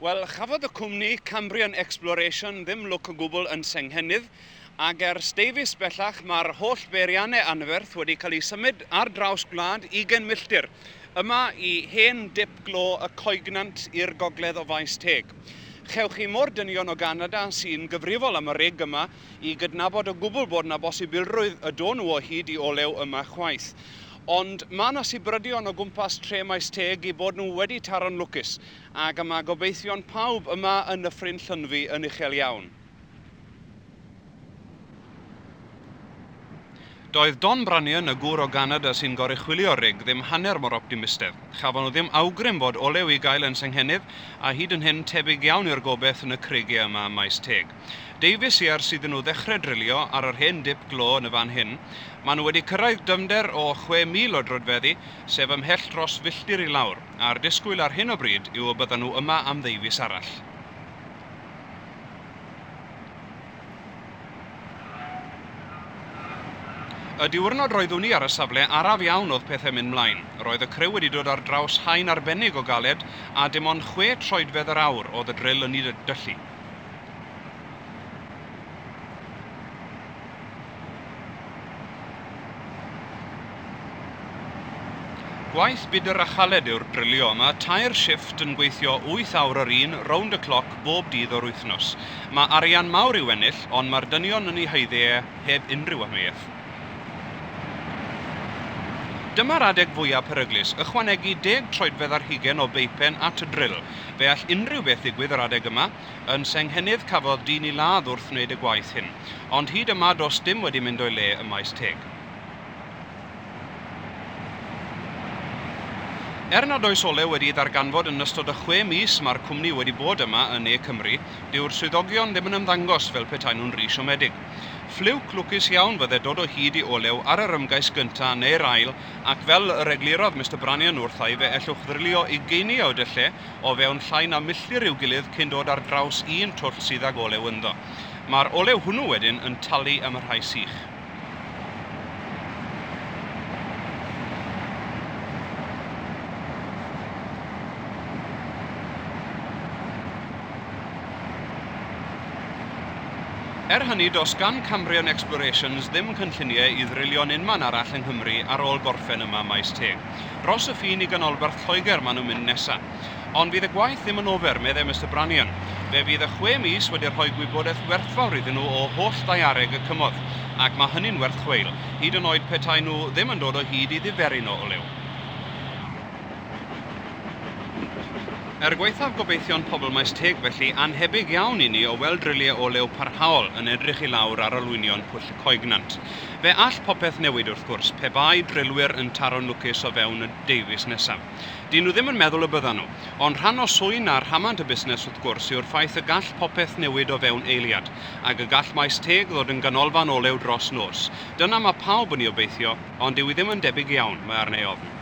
Wel, chafodd y cwmni Cymru Exploration ddim look o gwbl yn Senghennydd, ac ers deufis bellach mae'r holl beiriannau anferth wedi cael eu symud ar draws gwlad 20 milltir, yma i hen dip glo y coegnant i'r gogledd o Maesteg. Chewch chi mor dynion o Ganada sy'n gyfrifol am y rig yma i gydnabod o gwbl bod yna bosibilrwydd y do nhw o hyd i olew yma chwaith. Ond mae yna sybrydion o gwmpas tre Maesteg i bod nhw wedi taro'n lwcus, ac yma gobeithio'n pawb yma yn Nyffryn Llynfu yn uchel iawn. Doedd Don Branion, y gŵr o Ganada sy'n goruchwilio'r rig, ddim hanner mor optimistedd. Chafon nhw ddim awgrym bod olew i gael yn Senghennydd, a hyd yn hyn tebyg iawn i'r gobeith yn y creigiau yma Maesteg. Deufis ers iddyn nhw ddechrau drilio ar yr hen dip glo yn y fan hyn, maen nhw wedi cyrraedd dyfnder o 6,000 o drodfeddi, sef ymhell dros filltir i lawr, a'r disgwyl ar hyn o bryd yw y byddan nhw yma am ddeufis arall. Y diwrnod roeddwn ni ar y safle araf iawn oedd pethau mynd mlaen. Roedd y criw wedi dod ar draws haen arbennig o galed a dim ond 6 troedfedd yr awr oedd y drill yn ei dyllu. Gwaith bydr a chaled yw'r drilio yma, 2 shifft yn gweithio 8 awr yr un, round y cloc, bob dydd o'r wythnos. Mae arian mawr i'w ennill, ond mae'r dynion yn ei haeddiau heb unrhyw amheuaeth. Dyma'r adeg fwyaf peryglus, ychwanegu 10 troedfedd ar hugain o beipen at y drill. Fe all unrhyw beth ddigwydd yr adeg yma, yn Senghennydd cafodd dyn i ladd wrth wneud y gwaith hyn, ond hyd yma does dim wedi mynd o'i le ym Maesteg. Nad oes olew wedi ddarganfod yn ystod y 6 mis mae'r cwmni wedi bod yma yn ne Cymru, dyw'r swyddogion ddim yn ymddangos fel petai nhw'n ry siomedig. Ffliwc lwcus iawn fydde dod o hyd i olew ar yr ymgais gyntaf neu'r ail, ac fel yr eglurodd Mr Branion wrthai fe ellwch ddrilio 20 o dyllau o fewn llai na milltir i'w gilydd cyn dod ar draws un twll sydd ag olew ynddo. Mae'r olew hwnnw wedyn yn talu am y rhai sych. Hynny, dos gan Cymru Explorations ddim cynlluniau i ddrilio'n unman arall yng Nghymru ar ôl gorffen yma Maesteg. Ros y ffin i ganolbarth Lloegr maen nhw'n mynd nesaf. Ond fydd y gwaith ddim yn ofer, meddai Mr Branion. Fe fydd y 6 mis wedi rhoi gwybodaeth werthfawr iddyn nhw o holl ddaeareg y cymoedd, ac mae hynny'n werth chweil, hyd yn oed petai nhw ddim yn dod o hyd i ddiferun o olew. Gweithaf gobeithio'n pobl Maesteg felly anhebyg iawn i ni o weld driliau olew parhaol yn edrych i lawr ar olwynion pwll y coegnant. Fe all popeth newid wrth gwrs, pe bai drilwyr yn taro'n lwcus o fewn y deufis nesaf. Dyn nhw ddim yn meddwl y byddan nhw, ond rhan o swyn a'r hamant y busnes wrth gwrs yw'r ffaith y gall popeth newid o fewn eiliad, ac y gall Maesteg ddod yn ganolfan olew dros nos. Dyna mae pawb yn ei obeithio, ond dyw hi ddim yn debyg iawn, mae arnau ofn.